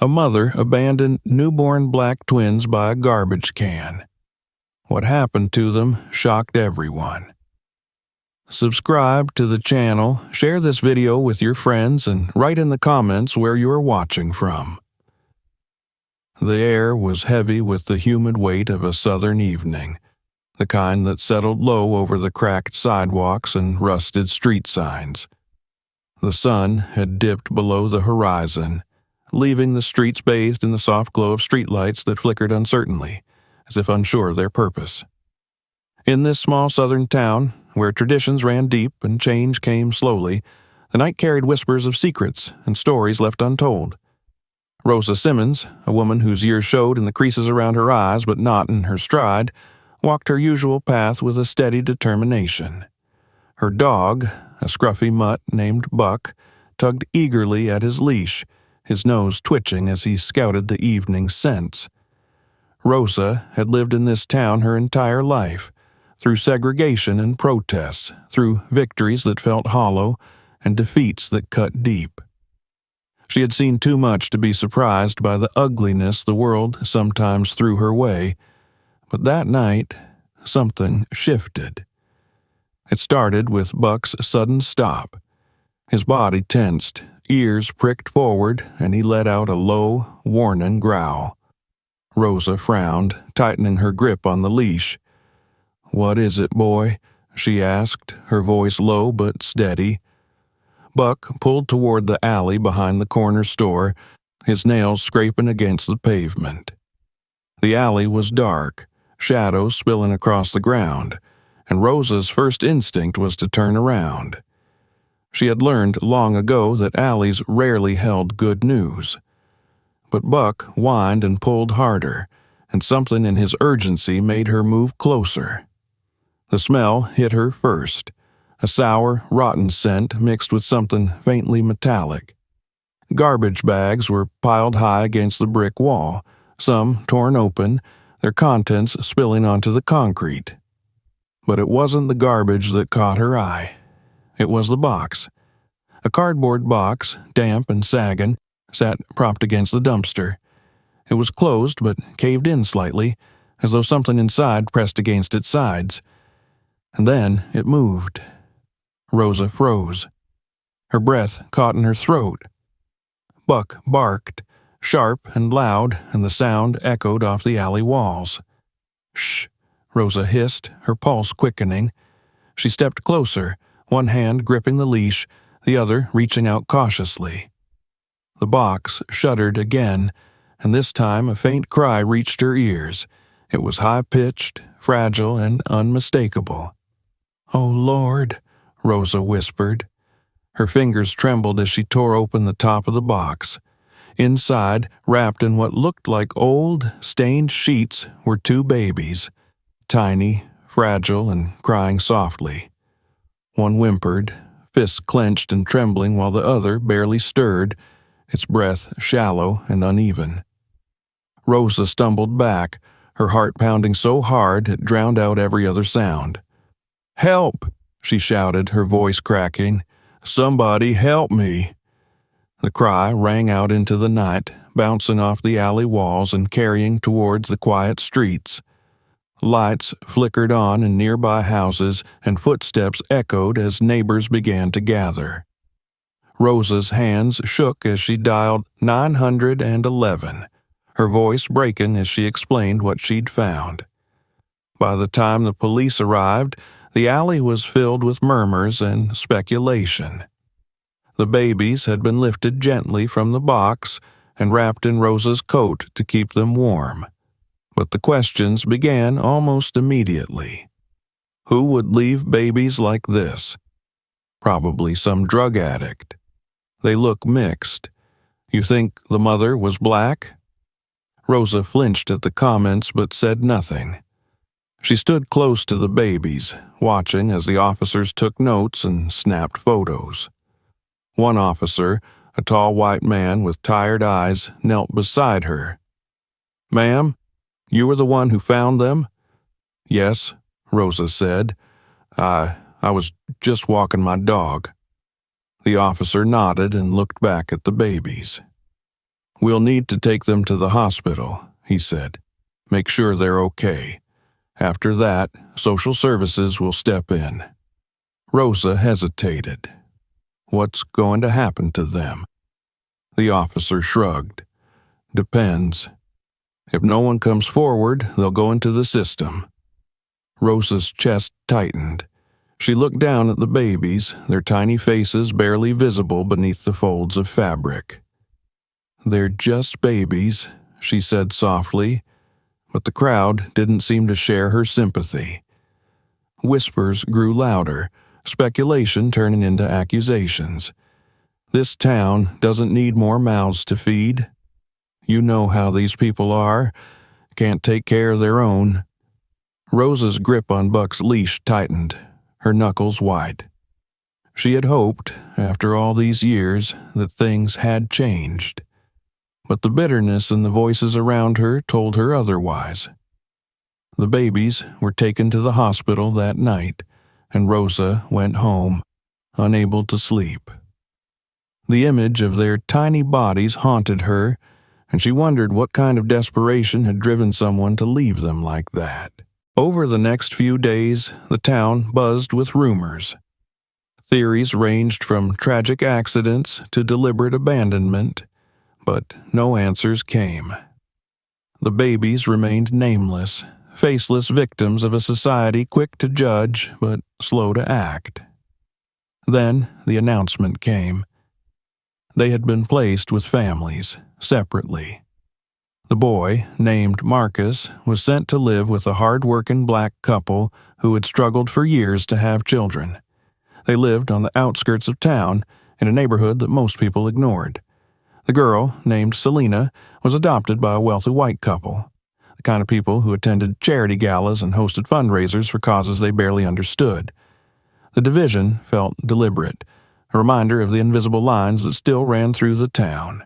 A mother abandoned newborn black twins by a garbage can. What happened to them shocked everyone. Subscribe to the channel, share this video with your friends, and write in the comments where you are watching from. The air was heavy with the humid weight of a southern evening, the kind that settled low over the cracked sidewalks and rusted street signs. The sun had dipped below the horizon, leaving the streets bathed in the soft glow of streetlights that flickered uncertainly, as if unsure of their purpose. In this small southern town, where traditions ran deep and change came slowly, the night carried whispers of secrets and stories left untold. Rosa Simmons, a woman whose years showed in the creases around her eyes but not in her stride, walked her usual path with a steady determination. Her dog, a scruffy mutt named Buck, tugged eagerly at his leash, his nose twitching as he scouted the evening scents. Rosa had lived in this town her entire life, through segregation and protests, through victories that felt hollow and defeats that cut deep. She had seen too much to be surprised by the ugliness the world sometimes threw her way, but that night, something shifted. It started with Buck's sudden stop. His body tensed, ears pricked forward, and he let out a low, warning growl. Rosa frowned, tightening her grip on the leash. "What is it, boy?" she asked, her voice low but steady. Buck pulled toward the alley behind the corner store, his nails scraping against the pavement. The alley was dark, shadows spilling across the ground, and Rosa's first instinct was to turn around. She had learned long ago that alleys rarely held good news. But Buck whined and pulled harder, and something in his urgency made her move closer. The smell hit her first, a sour, rotten scent mixed with something faintly metallic. Garbage bags were piled high against the brick wall, some torn open, their contents spilling onto the concrete. But it wasn't the garbage that caught her eye. It was the box. A cardboard box, damp and sagging, sat propped against the dumpster. It was closed but caved in slightly, as though something inside pressed against its sides. And then it moved. Rosa froze. Her breath caught in her throat. Buck barked, sharp and loud, and the sound echoed off the alley walls. "Shh," Rosa hissed, her pulse quickening. She stepped closer, one hand gripping the leash, the other reaching out cautiously. The box shuddered again, and this time a faint cry reached her ears. It was high-pitched, fragile, and unmistakable. "Oh, Lord," Rosa whispered. Her fingers trembled as she tore open the top of the box. Inside, wrapped in what looked like old, stained sheets, were two babies, tiny, fragile, and crying softly. One whimpered, fists clenched and trembling, while the other barely stirred, its breath shallow and uneven. Rosa stumbled back, her heart pounding so hard it drowned out every other sound. "Help!" she shouted, her voice cracking. "Somebody help me!" The cry rang out into the night, bouncing off the alley walls and carrying towards the quiet streets. Lights flickered on in nearby houses, and footsteps echoed as neighbors began to gather. Rosa's hands shook as she dialed 911, her voice breaking as she explained what she'd found. By the time the police arrived, the alley was filled with murmurs and speculation. The babies had been lifted gently from the box and wrapped in Rosa's coat to keep them warm. But the questions began almost immediately. Who would leave babies like this? Probably some drug addict. They look mixed. You think the mother was black? Rosa flinched at the comments but said nothing. She stood close to the babies, watching as the officers took notes and snapped photos. One officer, a tall white man with tired eyes, knelt beside her. "Ma'am, you were the one who found them?" "Yes," Rosa said. I was just walking my dog." The officer nodded and looked back at the babies. "We'll need to take them to the hospital," he said. "Make sure they're okay. After that, social services will step in." Rosa hesitated. What's going to happen to them? The officer shrugged. "Depends. If no one comes forward, they'll go into the system." Rosa's chest tightened. She looked down at the babies, their tiny faces barely visible beneath the folds of fabric. "They're just babies," she said softly, but the crowd didn't seem to share her sympathy. Whispers grew louder, speculation turning into accusations. "This town doesn't need more mouths to feed. You know how these people are. Can't take care of their own." Rosa's grip on Buck's leash tightened, her knuckles white. She had hoped, after all these years, that things had changed. But the bitterness in the voices around her told her otherwise. The babies were taken to the hospital that night, and Rosa went home, unable to sleep. The image of their tiny bodies haunted her, and she wondered what kind of desperation had driven someone to leave them like that. Over the next few days, the town buzzed with rumors. Theories ranged from tragic accidents to deliberate abandonment, but no answers came. The babies remained nameless, faceless victims of a society quick to judge but slow to act. Then the announcement came. They had been placed with families, separately. The boy, named Marcus, was sent to live with a hard-working black couple who had struggled for years to have children. They lived on the outskirts of town, in a neighborhood that most people ignored. The girl, named Selena, was adopted by a wealthy white couple, the kind of people who attended charity galas and hosted fundraisers for causes they barely understood. The division felt deliberate, a reminder of the invisible lines that still ran through the town.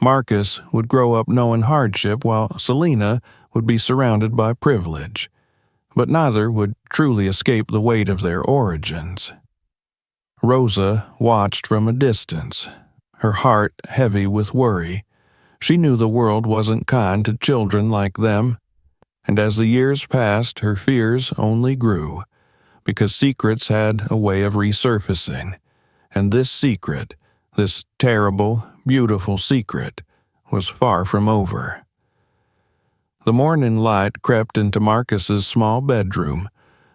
Marcus would grow up knowing hardship while Selena would be surrounded by privilege, but neither would truly escape the weight of their origins. Rosa watched from a distance, her heart heavy with worry. She knew the world wasn't kind to children like them, and as the years passed, her fears only grew, because secrets had a way of resurfacing, and this secret, this terrible, beautiful secret, was far from over. The morning light crept into Marcus's small bedroom,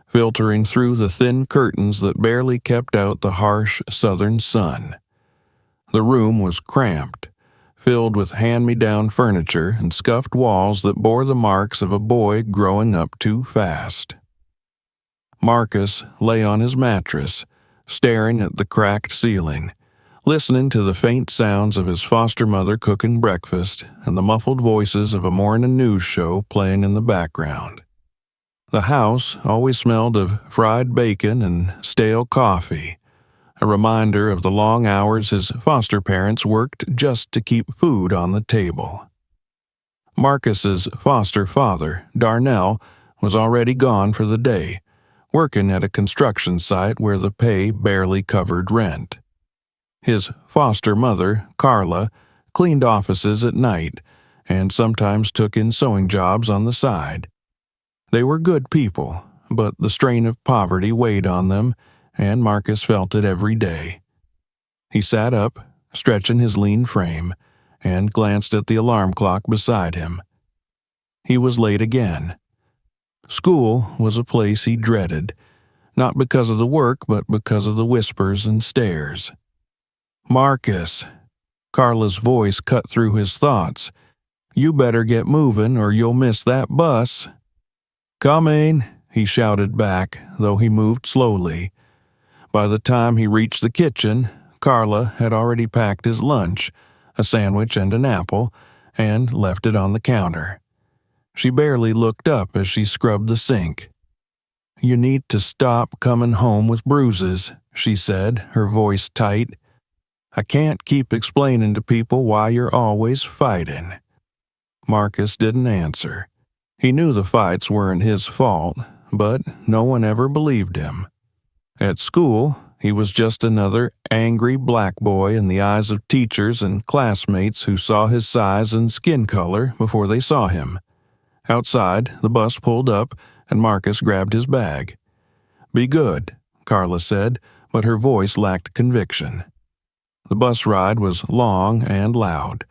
filtering through the thin curtains that barely kept out the harsh southern sun. The room was cramped, filled with hand-me-down furniture and scuffed walls that bore the marks of a boy growing up too fast. Marcus lay on his mattress, staring at the cracked ceiling, listening to the faint sounds of his foster mother cooking breakfast and the muffled voices of a morning news show playing in the background. The house always smelled of fried bacon and stale coffee, a reminder of the long hours his foster parents worked just to keep food on the table. Marcus's foster father, Darnell, was already gone for the day, working at a construction site where the pay barely covered rent. His foster mother, Carla, cleaned offices at night and sometimes took in sewing jobs on the side. They were good people, but the strain of poverty weighed on them, and Marcus felt it every day. He sat up, stretching his lean frame, and glanced at the alarm clock beside him. He was late again. School was a place he dreaded, not because of the work, but because of the whispers and stares. "Marcus," Carla's voice cut through his thoughts. "You better get moving or you'll miss that bus." "Coming," he shouted back, though he moved slowly. By the time he reached the kitchen, Carla had already packed his lunch, a sandwich and an apple, and left it on the counter. She barely looked up as she scrubbed the sink. "You need to stop coming home with bruises," she said, her voice tight. "I can't keep explaining to people why you're always fighting." Marcus didn't answer. He knew the fights weren't his fault, but no one ever believed him. At school, he was just another angry black boy in the eyes of teachers and classmates who saw his size and skin color before they saw him. Outside, the bus pulled up, and Marcus grabbed his bag. "Be good," Carla said, but her voice lacked conviction. The bus ride was long and loud.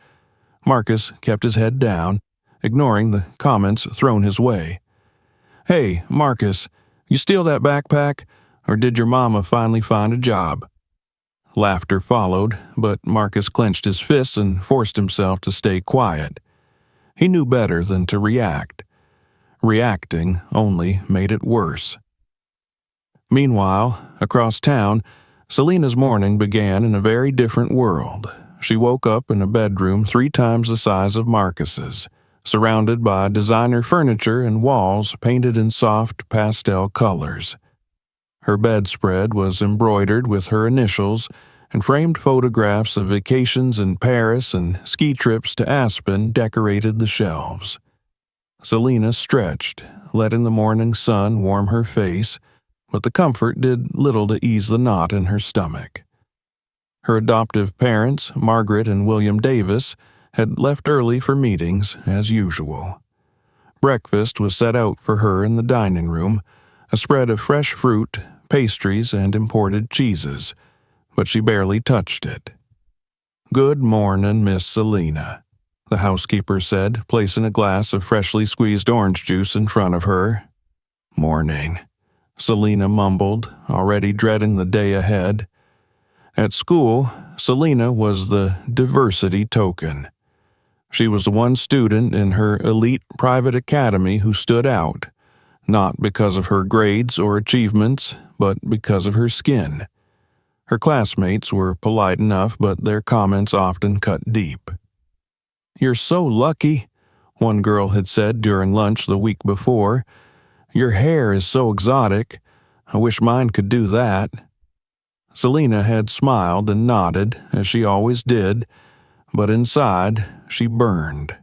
Marcus kept his head down, ignoring the comments thrown his way. "Hey, Marcus, you steal that backpack, or did your mama finally find a job?" Laughter followed, but Marcus clenched his fists and forced himself to stay quiet. He knew better than to react. Reacting only made it worse. Meanwhile, across town, Selena's morning began in a very different world. She woke up in a bedroom 3 times the size of Marcus's, surrounded by designer furniture and walls painted in soft pastel colors. Her bedspread was embroidered with her initials, and framed photographs of vacations in Paris and ski trips to Aspen decorated the shelves. Selena stretched, letting the morning sun warm her face, but the comfort did little to ease the knot in her stomach. Her adoptive parents, Margaret and William Davis, had left early for meetings, as usual. Breakfast was set out for her in the dining room, a spread of fresh fruit, pastries, and imported cheeses, but she barely touched it. "Good mornin', Miss Selena," the housekeeper said, placing a glass of freshly squeezed orange juice in front of her. "Morning," Selena mumbled, already dreading the day ahead. At school, Selena was the diversity token. She was the one student in her elite private academy who stood out, not because of her grades or achievements, but because of her skin. Her classmates were polite enough, but their comments often cut deep. "You're so lucky," one girl had said during lunch the week before. "Your hair is so exotic. I wish mine could do that." Selena had smiled and nodded, as she always did, but inside she burned.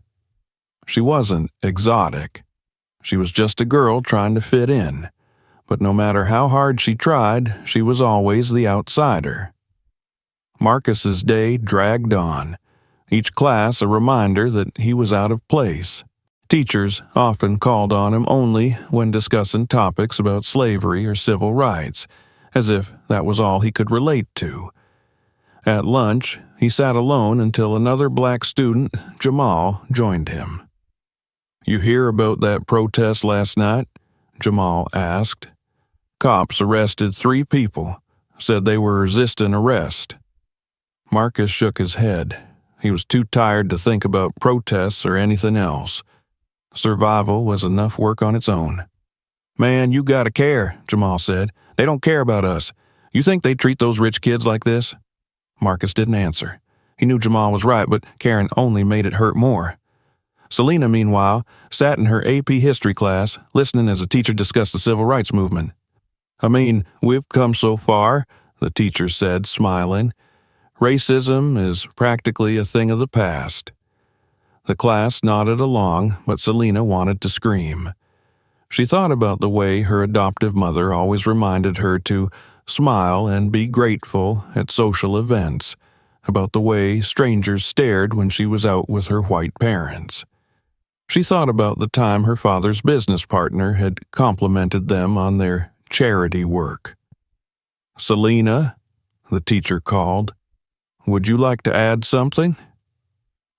She wasn't exotic. She was just a girl trying to fit in. But no matter how hard she tried, she was always the outsider. Marcus's day dragged on, each class a reminder that he was out of place. Teachers often called on him only when discussing topics about slavery or civil rights, as if that was all he could relate to. At lunch, he sat alone until another black student, Jamal, joined him. "You hear about that protest last night?" Jamal asked. "Cops arrested 3 people, said they were resisting arrest." Marcus shook his head. He was too tired to think about protests or anything else. Survival was enough work on its own. "Man, you gotta care," Jamal said. "They don't care about us. You think they treat those rich kids like this?" Marcus didn't answer. He knew Jamal was right, but caring only made it hurt more. Selena, meanwhile, sat in her AP history class, listening as a teacher discussed the civil rights movement. "I mean, we've come so far," the teacher said, smiling. "Racism is practically a thing of the past." The class nodded along, but Selena wanted to scream. She thought about the way her adoptive mother always reminded her to smile and be grateful at social events, about the way strangers stared when she was out with her white parents. She thought about the time her father's business partner had complimented them on their charity work. "Selena," the teacher called, "would you like to add something?"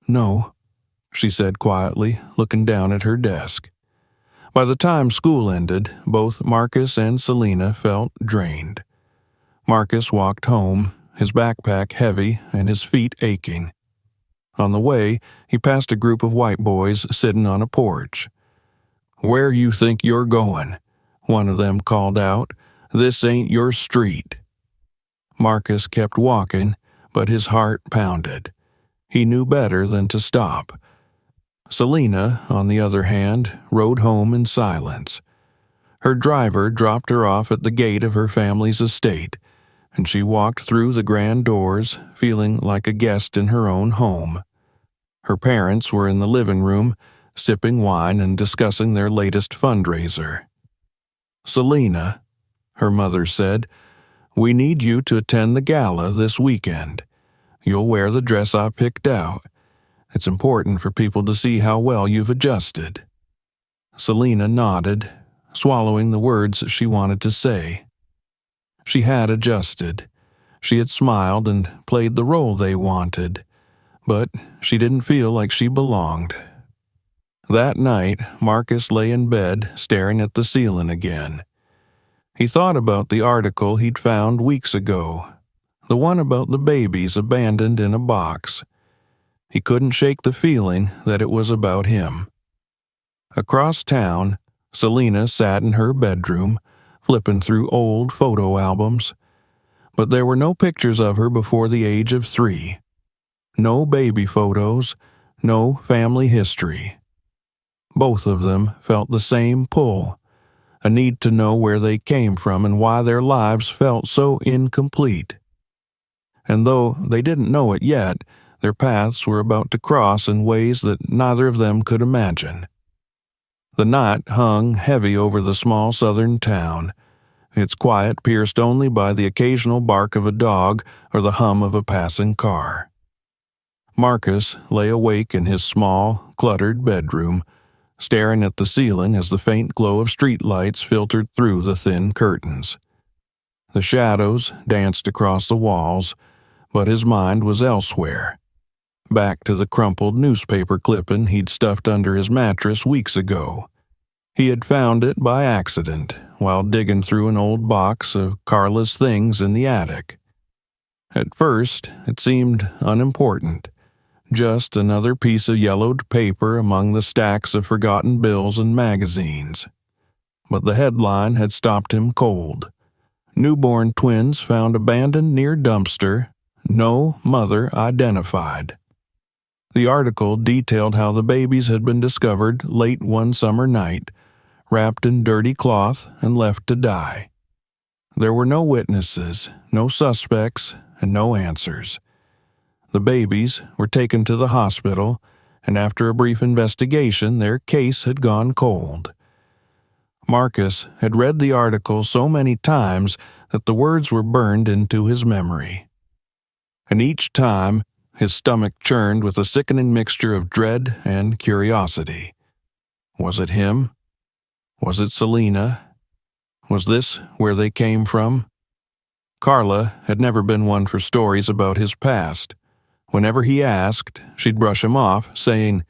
"No," she said quietly, looking down at her desk. By the time school ended, both Marcus and Selena felt drained. Marcus walked home, his backpack heavy and his feet aching. On the way, he passed a group of white boys sitting on a porch. "Where you think you're going?" one of them called out. "This ain't your street." Marcus kept walking, but his heart pounded. He knew better than to stop. Selena, on the other hand, rode home in silence. Her driver dropped her off at the gate of her family's estate, and she walked through the grand doors, feeling like a guest in her own home. Her parents were in the living room, sipping wine and discussing their latest fundraiser. "Selena," her mother said, "We need you to attend the gala this weekend. You'll wear the dress I picked out. It's important for people to see how well you've adjusted." Selena nodded, swallowing the words she wanted to say. She had adjusted. She had smiled and played the role they wanted, but she didn't feel like she belonged. That night, Marcus lay in bed staring at the ceiling again. He thought about the article he'd found weeks ago, the one about the babies abandoned in a box. He couldn't shake the feeling that it was about him. Across town, Selena sat in her bedroom, flipping through old photo albums. But there were no pictures of her before the age of 3. No baby photos, no family history. Both of them felt the same pull, a need to know where they came from and why their lives felt so incomplete. And though they didn't know it yet, their paths were about to cross in ways that neither of them could imagine. The night hung heavy over the small southern town, its quiet pierced only by the occasional bark of a dog or the hum of a passing car. Marcus lay awake in his small, cluttered bedroom, staring at the ceiling as the faint glow of streetlights filtered through the thin curtains. The shadows danced across the walls, but his mind was elsewhere, back to the crumpled newspaper clipping he'd stuffed under his mattress weeks ago. He had found it by accident while digging through an old box of Carla's things in the attic. At first, it seemed unimportant, just another piece of yellowed paper among the stacks of forgotten bills and magazines. But the headline had stopped him cold. Newborn twins found abandoned near dumpster, no mother identified. The article detailed how the babies had been discovered late one summer night, wrapped in dirty cloth and left to die. There were no witnesses, no suspects, and no answers. The babies were taken to the hospital, and after a brief investigation, their case had gone cold. Marcus had read the article so many times that the words were burned into his memory. And each time, his stomach churned with a sickening mixture of dread and curiosity. Was it him? Was it Selena? Was this where they came from? Carla had never been one for stories about his past. Whenever he asked, she'd brush him off, saying,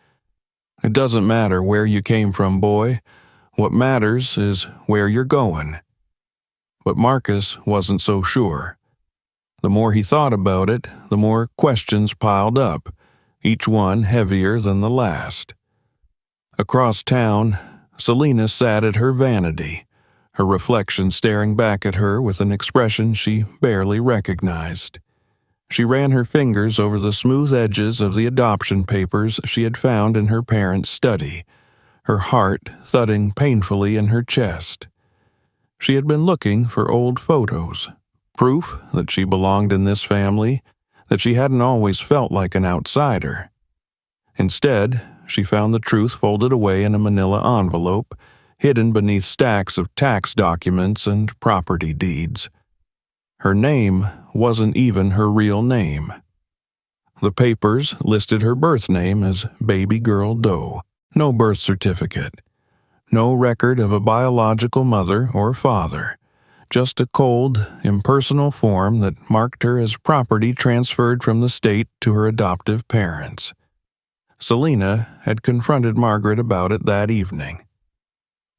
"It doesn't matter where you came from, boy. What matters is where you're going." But Marcus wasn't so sure. The more he thought about it, the more questions piled up, each one heavier than the last. Across town, Selena sat at her vanity, her reflection staring back at her with an expression she barely recognized. She ran her fingers over the smooth edges of the adoption papers she had found in her parents' study, her heart thudding painfully in her chest. She had been looking for old photos, proof that she belonged in this family, that she hadn't always felt like an outsider. Instead, she found the truth folded away in a manila envelope, hidden beneath stacks of tax documents and property deeds. Her name wasn't even her real name. The papers listed her birth name as Baby Girl Doe, no birth certificate, no record of a biological mother or father, just a cold, impersonal form that marked her as property transferred from the state to her adoptive parents. Selena had confronted Margaret about it that evening.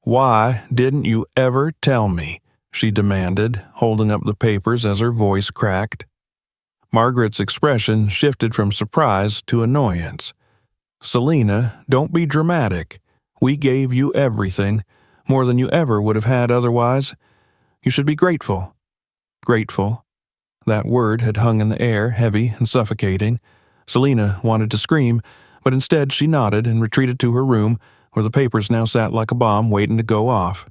"Why didn't you ever tell me?" she demanded, holding up the papers as her voice cracked. Margaret's expression shifted from surprise to annoyance. "Selena, don't be dramatic. We gave you everything, more than you ever would have had otherwise. You should be grateful." Grateful. That word had hung in the air, heavy and suffocating. Selena wanted to scream, but instead she nodded and retreated to her room, where the papers now sat like a bomb waiting to go off.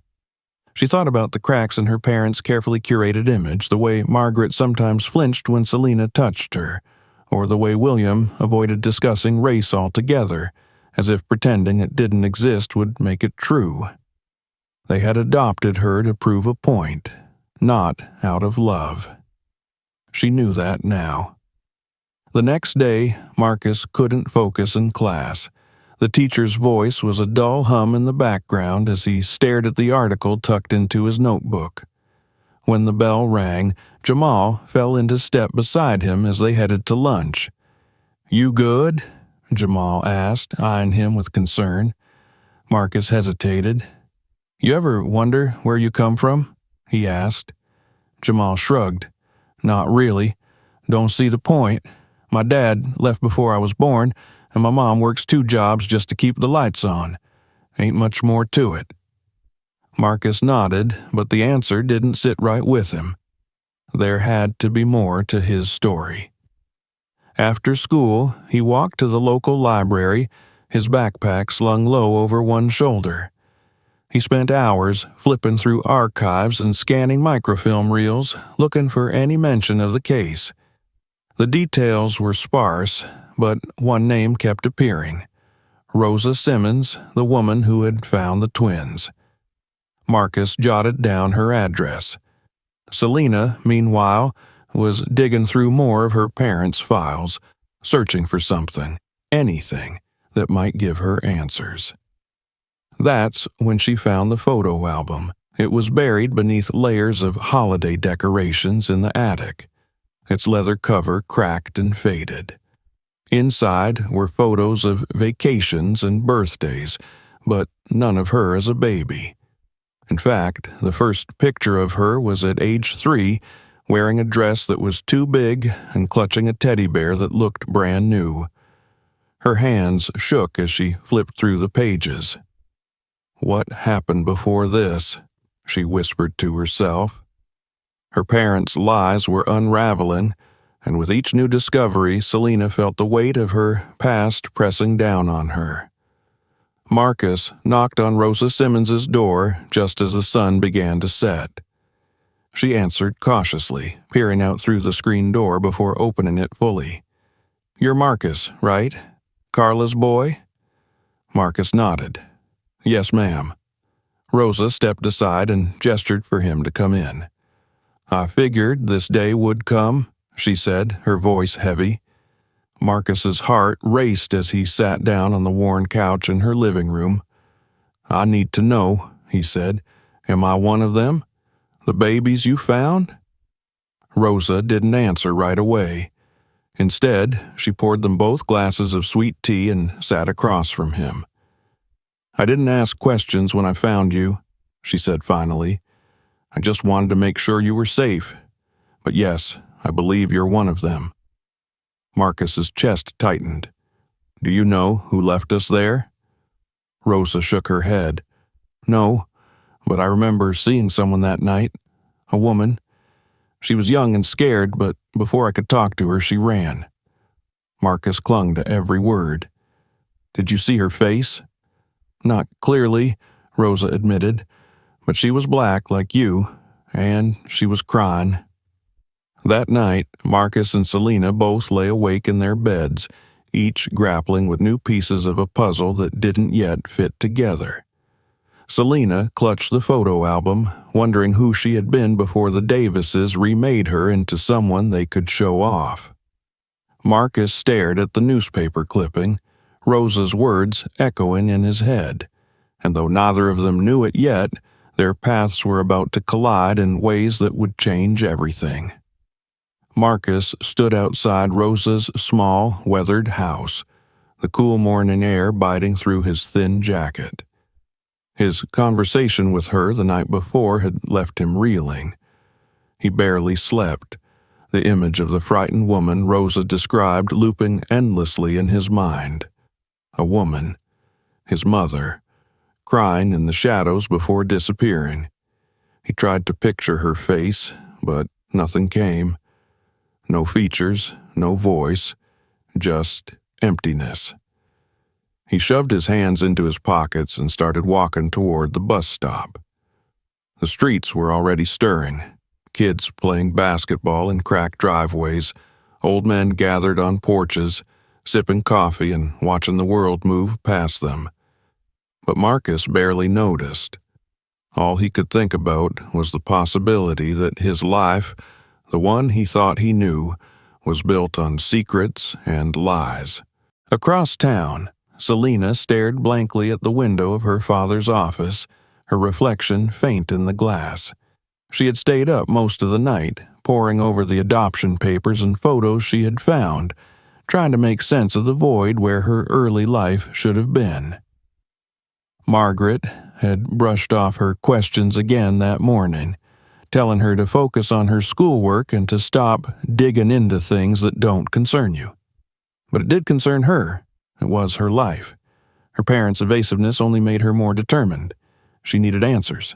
She thought about the cracks in her parents' carefully curated image, the way Margaret sometimes flinched when Selena touched her, or the way William avoided discussing race altogether, as if pretending it didn't exist would make it true. They had adopted her to prove a point, not out of love. She knew that now. The next day, Marcus couldn't focus in class. The teacher's voice was a dull hum in the background as he stared at the article tucked into his notebook. When the bell rang, Jamal fell into step beside him as they headed to lunch. "You good?" Jamal asked, eyeing him with concern. Marcus hesitated. "You ever wonder where you come from?" he asked. Jamal shrugged. "Not really. Don't see the point. My dad left before I was born, and my mom works 2 jobs just to keep the lights on. Ain't much more to it." Marcus nodded, but the answer didn't sit right with him. There had to be more to his story. After school, he walked to the local library, his backpack slung low over one shoulder. He spent hours flipping through archives and scanning microfilm reels, looking for any mention of the case. The details were sparse, but one name kept appearing: Rosa Simmons, the woman who had found the twins. Marcus jotted down her address. Selena, meanwhile, was digging through more of her parents' files, searching for something, anything, that might give her answers. That's when she found the photo album. It was buried beneath layers of holiday decorations in the attic, its leather cover cracked and faded. Inside were photos of vacations and birthdays, but none of her as a baby. In fact, the first picture of her was at age 3, wearing a dress that was too big and clutching a teddy bear that looked brand new. Her hands shook as she flipped through the pages. "What happened before this?" she whispered to herself. Her parents' lies were unraveling, and with each new discovery, Selena felt the weight of her past pressing down on her. Marcus knocked on Rosa Simmons's door just as the sun began to set. She answered cautiously, peering out through the screen door before opening it fully. "You're Marcus, right? Carla's boy?" Marcus nodded. "Yes, ma'am." Rosa stepped aside and gestured for him to come in. "I figured this day would come," she said, her voice heavy. Marcus's heart raced as he sat down on the worn couch in her living room. "I need to know," he said. "Am I one of them? The babies you found?" Rosa didn't answer right away. Instead, she poured them both glasses of sweet tea and sat across from him. "I didn't ask questions when I found you," she said finally. "I just wanted to make sure you were safe. But yes, I believe you're one of them." Marcus's chest tightened. "Do you know who left us there?" Rosa shook her head. "No, but I remember seeing someone that night. A woman. She was young and scared, but before I could talk to her, she ran." Marcus clung to every word. "Did you see her face?" "Not clearly," Rosa admitted, "but she was black like you, and she was crying." That night, Marcus and Selena both lay awake in their beds, each grappling with new pieces of a puzzle that didn't yet fit together. Selena clutched the photo album, wondering who she had been before the Davises remade her into someone they could show off. Marcus stared at the newspaper clipping, Rosa's words echoing in his head, and though neither of them knew it yet, their paths were about to collide in ways that would change everything. Marcus stood outside Rosa's small, weathered house, the cool morning air biting through his thin jacket. His conversation with her the night before had left him reeling. He barely slept, the image of the frightened woman Rosa described looping endlessly in his mind. A woman, his mother, crying in the shadows before disappearing. He tried to picture her face, but nothing came. No features, no voice, just emptiness. He shoved his hands into his pockets and started walking toward the bus stop. The streets were already stirring, kids playing basketball in cracked driveways, old men gathered on porches, sipping coffee and watching the world move past them. But Marcus barely noticed. All he could think about was the possibility that his life, the one he thought he knew, was built on secrets and lies. Across town, Selena stared blankly at the window of her father's office, her reflection faint in the glass. She had stayed up most of the night, poring over the adoption papers and photos she had found, trying to make sense of the void where her early life should have been. Margaret had brushed off her questions again that morning, telling her to focus on her schoolwork and to stop digging into things that don't concern you. But it did concern her. It was her life. Her parents' evasiveness only made her more determined. She needed answers.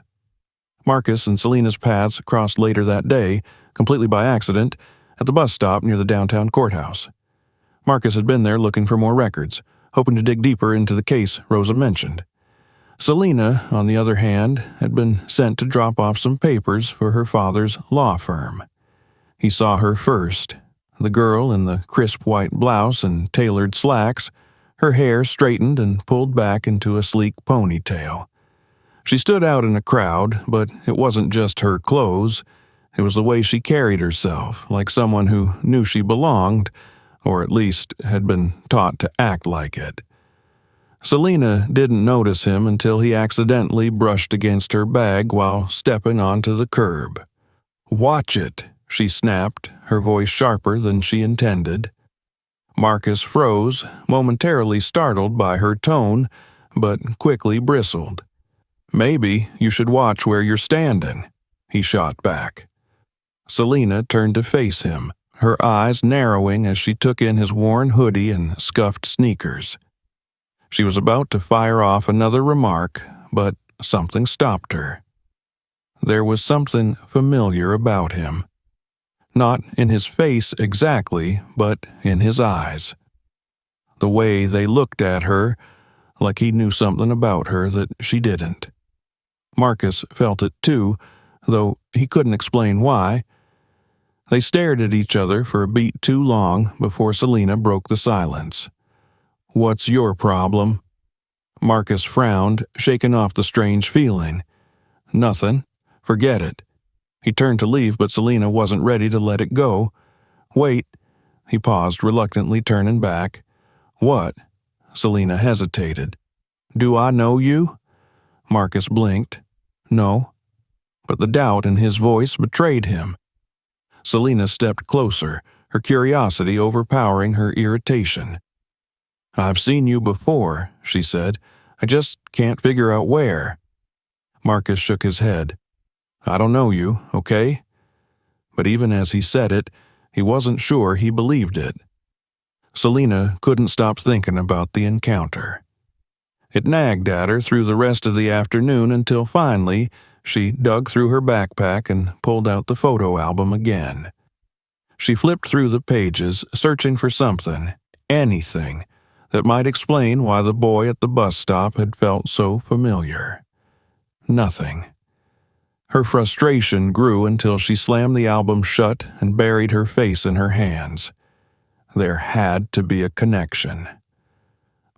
Marcus and Selena's paths crossed later that day, completely by accident, at the bus stop near the downtown courthouse. Marcus had been there looking for more records, hoping to dig deeper into the case Rosa mentioned. Selena, on the other hand, had been sent to drop off some papers for her father's law firm. He saw her first, the girl in the crisp white blouse and tailored slacks, her hair straightened and pulled back into a sleek ponytail. She stood out in a crowd, but it wasn't just her clothes. It was the way she carried herself, like someone who knew she belonged, or at least had been taught to act like it. Selena didn't notice him until he accidentally brushed against her bag while stepping onto the curb. "Watch it," she snapped, her voice sharper than she intended. Marcus froze, momentarily startled by her tone, but quickly bristled. "Maybe you should watch where you're standing," he shot back. Selena turned to face him, her eyes narrowing as she took in his worn hoodie and scuffed sneakers. She was about to fire off another remark, but something stopped her. There was something familiar about him. Not in his face exactly, but in his eyes. The way they looked at her, like he knew something about her that she didn't. Marcus felt it too, though he couldn't explain why. They stared at each other for a beat too long before Selena broke the silence. "What's your problem?" Marcus frowned, shaking off the strange feeling. "Nothing. Forget it." He turned to leave, but Selena wasn't ready to let it go. "Wait." He paused, reluctantly turning back. "What?" Selena hesitated. "Do I know you?" Marcus blinked. "No." But the doubt in his voice betrayed him. Selena stepped closer, her curiosity overpowering her irritation. "I've seen you before," she said. "I just can't figure out where." Marcus shook his head. "I don't know you, okay?" But even as he said it, he wasn't sure he believed it. Selena couldn't stop thinking about the encounter. It nagged at her through the rest of the afternoon until finally she dug through her backpack and pulled out the photo album again. She flipped through the pages, searching for something, anything, that might explain why the boy at the bus stop had felt so familiar. Nothing. Her frustration grew until she slammed the album shut and buried her face in her hands. There had to be a connection.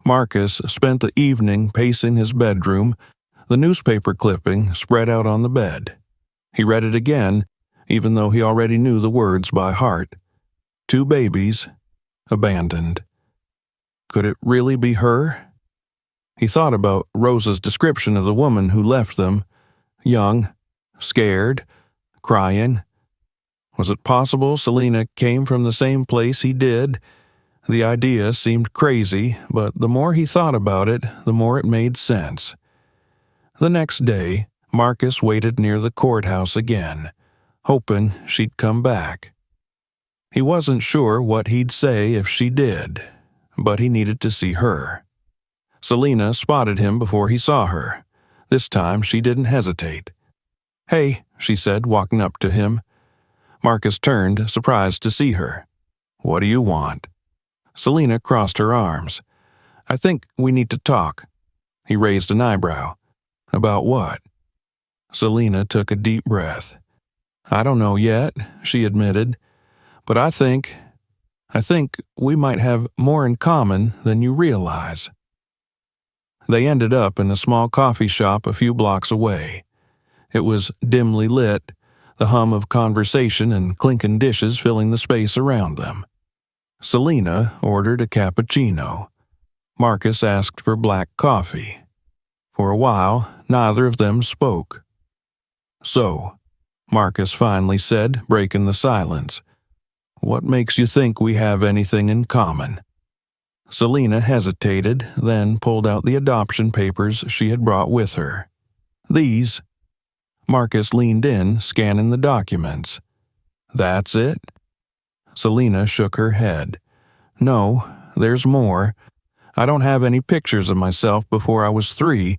Marcus spent the evening pacing his bedroom, the newspaper clipping spread out on the bed. He read it again, even though he already knew the words by heart. 2 babies, abandoned. Could it really be her? He thought about Rosa's description of the woman who left them, young, scared, crying. Was it possible Selena came from the same place he did? The idea seemed crazy, but the more he thought about it, the more it made sense. The next day, Marcus waited near the courthouse again, hoping she'd come back. He wasn't sure what he'd say if she did, but he needed to see her. Selena spotted him before he saw her. This time she didn't hesitate. "Hey," she said, walking up to him. Marcus turned, surprised to see her. "What do you want?" Selena crossed her arms. "I think we need to talk." He raised an eyebrow. "About what?" Selena took a deep breath. "I don't know yet," she admitted, "but I think we might have more in common than you realize." They ended up in a small coffee shop a few blocks away. It was dimly lit, the hum of conversation and clinking dishes filling the space around them. Selena ordered a cappuccino. Marcus asked for black coffee. For a while, neither of them spoke. "So," Marcus finally said, breaking the silence, "what makes you think we have anything in common?" Selena hesitated, then pulled out the adoption papers she had brought with her. "These?" Marcus leaned in, scanning the documents. "That's it?" Selena shook her head. "No, there's more. I don't have any pictures of myself before I was 3,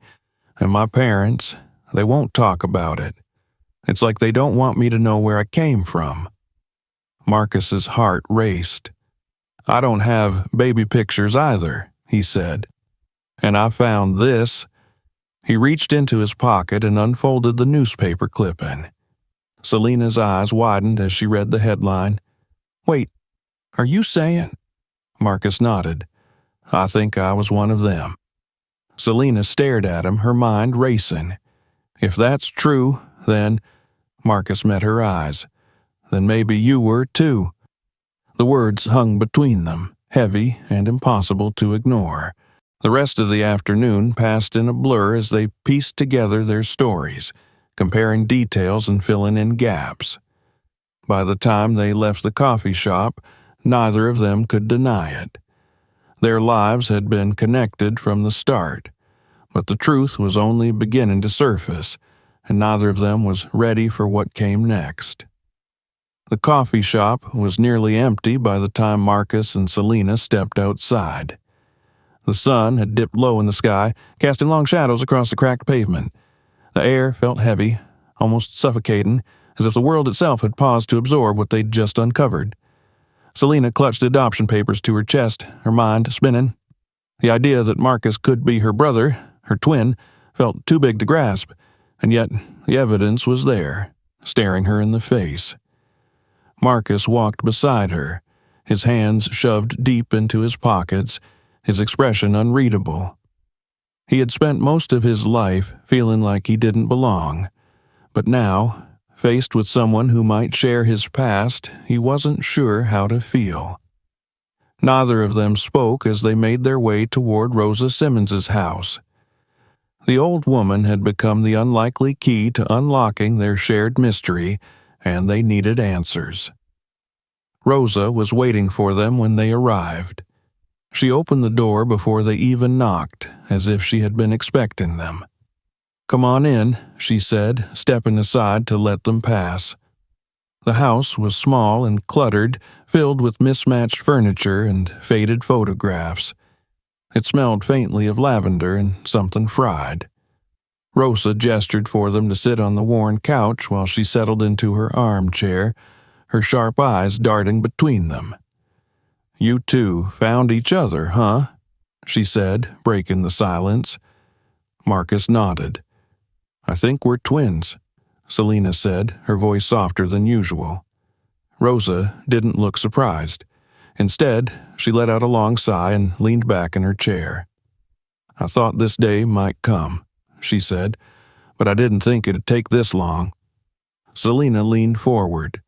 and my parents, they won't talk about it. It's like they don't want me to know where I came from." Marcus's heart raced. "I don't have baby pictures either," he said. "And I found this." He reached into his pocket and unfolded the newspaper clipping. Selena's eyes widened as she read the headline. "Wait, are you saying?" Marcus nodded. "I think I was one of them." Selena stared at him, her mind racing. "If that's true, then—" Marcus met her eyes. "Then maybe you were too." The words hung between them, heavy and impossible to ignore. The rest of the afternoon passed in a blur as they pieced together their stories, comparing details and filling in gaps. By the time they left the coffee shop, neither of them could deny it. Their lives had been connected from the start, but the truth was only beginning to surface, and neither of them was ready for what came next. The coffee shop was nearly empty by the time Marcus and Selena stepped outside. The sun had dipped low in the sky, casting long shadows across the cracked pavement. The air felt heavy, almost suffocating, as if the world itself had paused to absorb what they'd just uncovered. Selena clutched the adoption papers to her chest, her mind spinning. The idea that Marcus could be her brother, her twin, felt too big to grasp, and yet the evidence was there, staring her in the face. Marcus walked beside her, his hands shoved deep into his pockets, his expression unreadable. He had spent most of his life feeling like he didn't belong, but now, faced with someone who might share his past, he wasn't sure how to feel. Neither of them spoke as they made their way toward Rosa Simmons's house. The old woman had become the unlikely key to unlocking their shared mystery, and they needed answers. Rosa was waiting for them when they arrived. She opened the door before they even knocked, as if she had been expecting them. "Come on in," she said, stepping aside to let them pass. The house was small and cluttered, filled with mismatched furniture and faded photographs. It smelled faintly of lavender and something fried. Rosa gestured for them to sit on the worn couch while she settled into her armchair, her sharp eyes darting between them. "You two found each other, huh?" she said, breaking the silence. Marcus nodded. "I think we're twins," Selena said, her voice softer than usual. Rosa didn't look surprised. Instead, she let out a long sigh and leaned back in her chair. "I thought this day might come," she said, "but I didn't think it'd take this long." Selena leaned forward.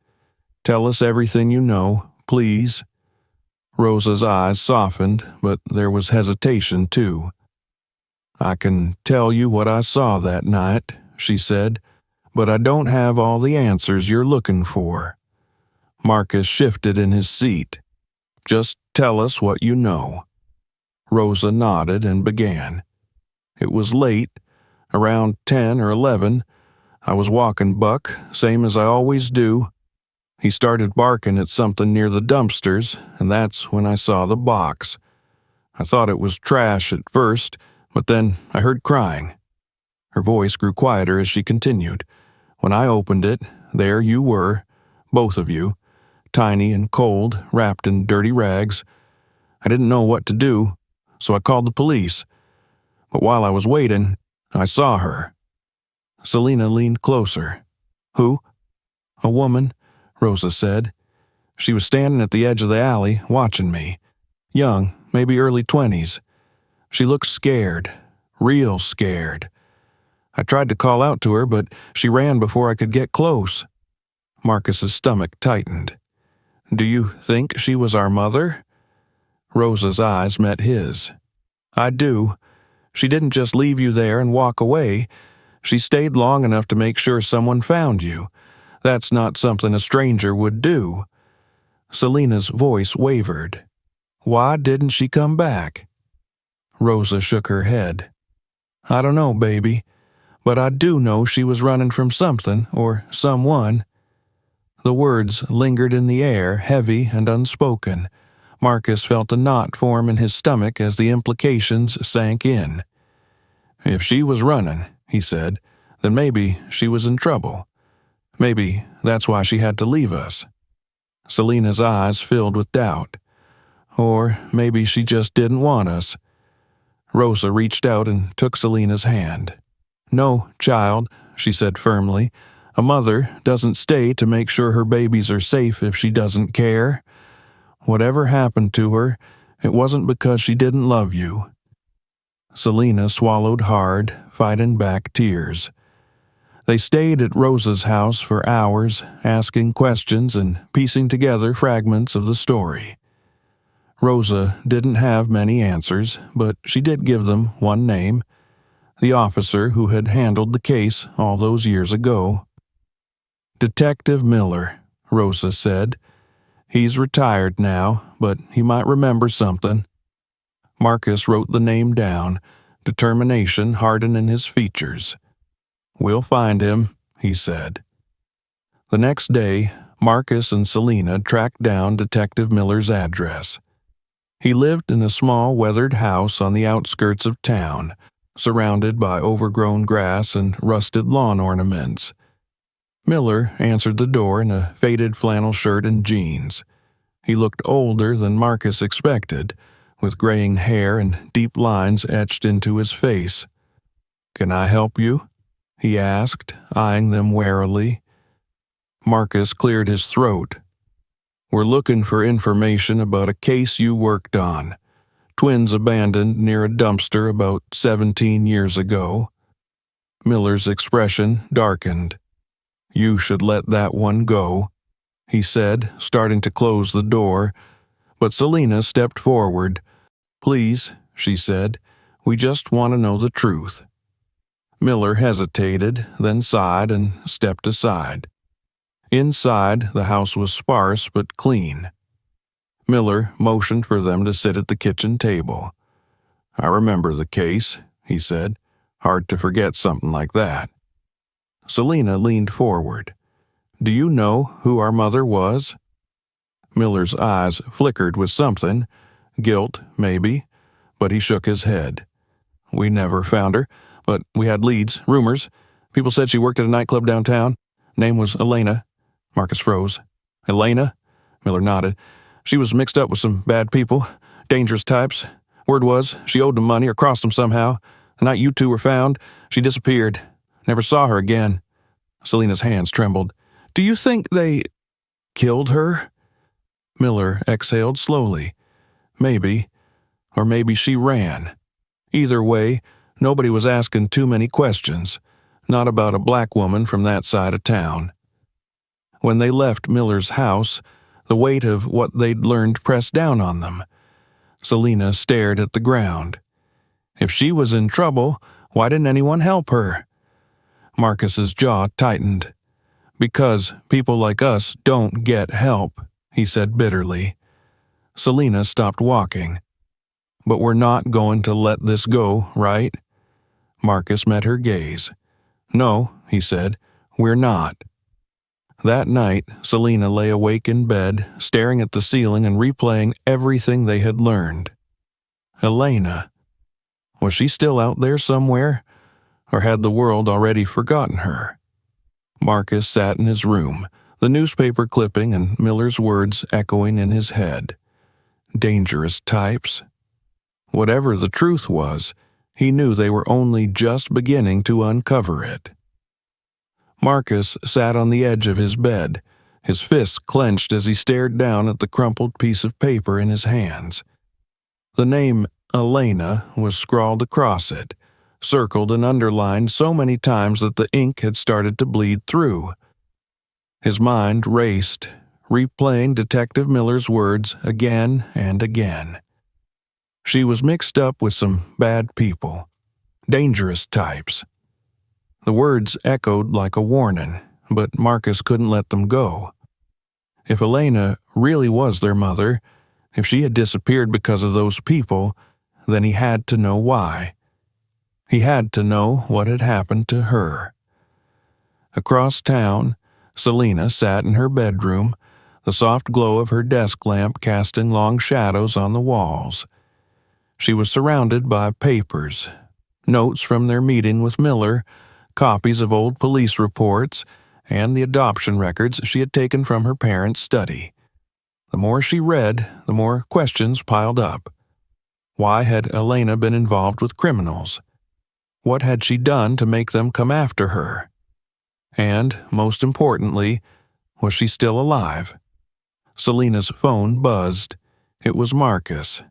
"Tell us everything you know, please." Rosa's eyes softened, but there was hesitation too. "I can tell you what I saw that night," she said, "but I don't have all the answers you're looking for." Marcus shifted in his seat. "Just tell us what you know." Rosa nodded and began. "It was late, around 10 or 11. I was walking Buck, same as I always do. He started barking at something near the dumpsters, and that's when I saw the box. I thought it was trash at first, but then I heard crying." Her voice grew quieter as she continued. "When I opened it, there you were, both of you, tiny and cold, wrapped in dirty rags. I didn't know what to do, so I called the police. But while I was waiting, I saw her." Selena leaned closer. "Who?" "A woman," Rosa said. "She was standing at the edge of the alley, watching me. Young, maybe early 20s. She looked scared, real scared. I tried to call out to her, but she ran before I could get close." Marcus's stomach tightened. "Do you think she was our mother?" Rosa's eyes met his. "I do. She didn't just leave you there and walk away. She stayed long enough to make sure someone found you. That's not something a stranger would do." Selena's voice wavered. "Why didn't she come back?" Rosa shook her head. "I don't know, baby, but I do know she was running from something or someone." The words lingered in the air, heavy and unspoken. Marcus felt a knot form in his stomach as the implications sank in. "If she was running," he said, "then maybe she was in trouble. Maybe that's why she had to leave us." Selena's eyes filled with doubt. "Or maybe she just didn't want us." Rosa reached out and took Selena's hand. "No, child," she said firmly. "A mother doesn't stay to make sure her babies are safe if she doesn't care. Whatever happened to her, it wasn't because she didn't love you." Selena swallowed hard, fighting back tears. They stayed at Rosa's house for hours, asking questions and piecing together fragments of the story. Rosa didn't have many answers, but she did give them one name: the officer who had handled the case all those years ago. "Detective Miller," Rosa said. "He's retired now, but he might remember something." Marcus wrote the name down, determination hardening his features. "We'll find him," he said. The next day, Marcus and Selena tracked down Detective Miller's address. He lived in a small weathered house on the outskirts of town, surrounded by overgrown grass and rusted lawn ornaments. Miller answered the door in a faded flannel shirt and jeans. He looked older than Marcus expected, with graying hair and deep lines etched into his face. "Can I help you?" he asked, eyeing them warily. Marcus cleared his throat. "We're looking for information about a case you worked on. Twins abandoned near a dumpster about 17 years ago." Miller's expression darkened. "You should let that one go," he said, starting to close the door. But Selena stepped forward. "Please," she said, "we just want to know the truth." Miller hesitated, then sighed and stepped aside. Inside, the house was sparse but clean. Miller motioned for them to sit at the kitchen table. "I remember the case," he said. "Hard to forget something like that." Selena leaned forward. "Do you know who our mother was?" Miller's eyes flickered with something, guilt, maybe, but he shook his head. "We never found her, but we had leads, rumors. People said she worked at a nightclub downtown. Name was Elena." Marcus froze. "Elena?" Miller nodded. "She was mixed up with some bad people, dangerous types. Word was she owed them money or crossed them somehow. The night you two were found, she disappeared. Never saw her again." Selena's hands trembled. "Do you think they killed her?" Miller exhaled slowly. "Maybe. Or maybe she ran. Either way, nobody was asking too many questions. Not about a black woman from that side of town." When they left Miller's house, the weight of what they'd learned pressed down on them. Selena stared at the ground. If she was in trouble, why didn't anyone help her? Marcus's jaw tightened. "Because people like us don't get help," he said bitterly. Selena stopped walking. "But we're not going to let this go, right?" Marcus met her gaze. "No," he said, "we're not." That night, Selena lay awake in bed, staring at the ceiling and replaying everything they had learned. Elena. Was she still out there somewhere? Or had the world already forgotten her? Marcus sat in his room, the newspaper clipping and Miller's words echoing in his head. Dangerous types. Whatever the truth was, he knew they were only just beginning to uncover it. Marcus sat on the edge of his bed, his fists clenched as he stared down at the crumpled piece of paper in his hands. The name Elena was scrawled across it, circled and underlined so many times that the ink had started to bleed through. His mind raced, replaying Detective Miller's words again and again. She was mixed up with some bad people, dangerous types. The words echoed like a warning, but Marcus couldn't let them go. If Elena really was their mother, if she had disappeared because of those people, then he had to know why. He had to know what had happened to her. Across town, Selena sat in her bedroom, the soft glow of her desk lamp casting long shadows on the walls. She was surrounded by papers, notes from their meeting with Miller, copies of old police reports, and the adoption records she had taken from her parents' study. The more she read, the more questions piled up. Why had Elena been involved with criminals? What had she done to make them come after her? And, most importantly, was she still alive? Selena's phone buzzed. It was Marcus.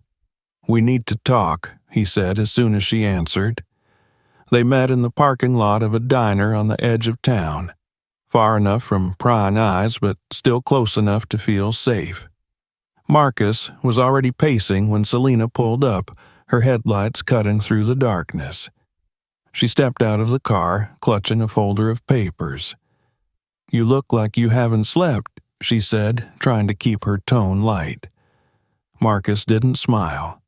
"We need to talk," he said as soon as she answered. They met in the parking lot of a diner on the edge of town, far enough from prying eyes but still close enough to feel safe. Marcus was already pacing when Selena pulled up, her headlights cutting through the darkness. She stepped out of the car, clutching a folder of papers. "You look like you haven't slept," she said, trying to keep her tone light. Marcus didn't smile.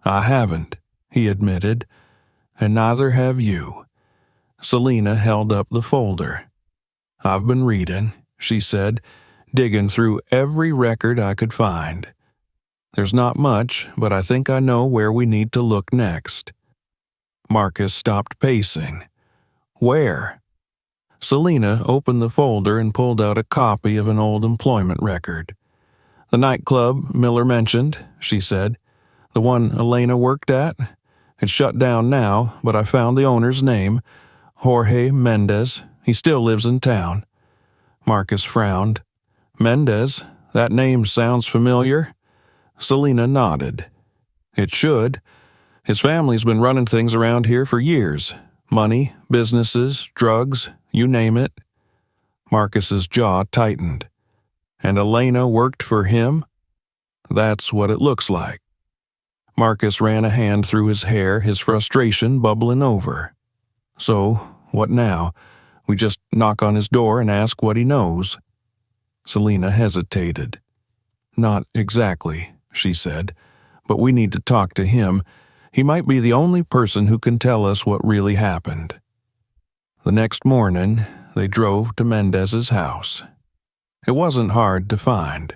"I haven't," he admitted, "and neither have you." Selena held up the folder. "I've been reading," she said, "digging through every record I could find. There's not much, but I think I know where we need to look next." Marcus stopped pacing. "Where?" Selena opened the folder and pulled out a copy of an old employment record. "The nightclub Miller mentioned," she said. "The one Elena worked at. It's shut down now, but I found the owner's name, Jorge Mendez. He still lives in town." Marcus frowned. "Mendez? That name sounds familiar." Selena nodded. "It should. His family's been running things around here for years. Money, businesses, drugs, you name it." Marcus's jaw tightened. "And Elena worked for him?" "That's what it looks like." Marcus ran a hand through his hair, his frustration bubbling over. "So, what now? We just knock on his door and ask what he knows?" Selena hesitated. "Not exactly," she said, "but we need to talk to him. He might be the only person who can tell us what really happened." The next morning, they drove to Mendez's house. It wasn't hard to find.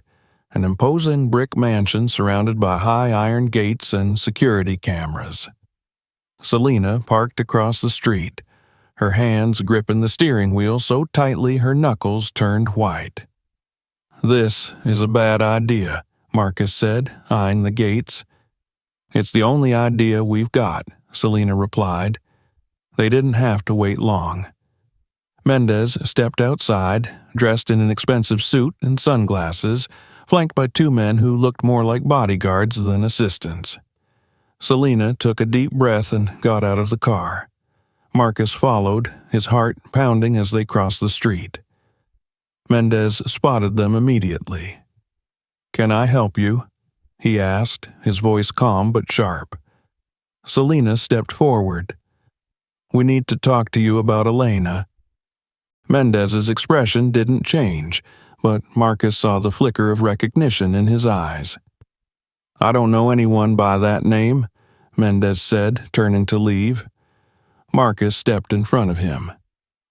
An imposing brick mansion surrounded by high iron gates and security cameras. Selena parked across the street, her hands gripping the steering wheel so tightly her knuckles turned white. "This is a bad idea," Marcus said, eyeing the gates. "It's the only idea we've got," Selena replied. They didn't have to wait long. Mendez stepped outside, dressed in an expensive suit and sunglasses, flanked by two men who looked more like bodyguards than assistants. Selena took a deep breath and got out of the car. Marcus followed, his heart pounding as they crossed the street. Mendez spotted them immediately. "Can I help you?" he asked, his voice calm but sharp. Selena stepped forward. "We need to talk to you about Elena." Mendez's expression didn't change, but Marcus saw the flicker of recognition in his eyes. "I don't know anyone by that name," Mendez said, turning to leave. Marcus stepped in front of him.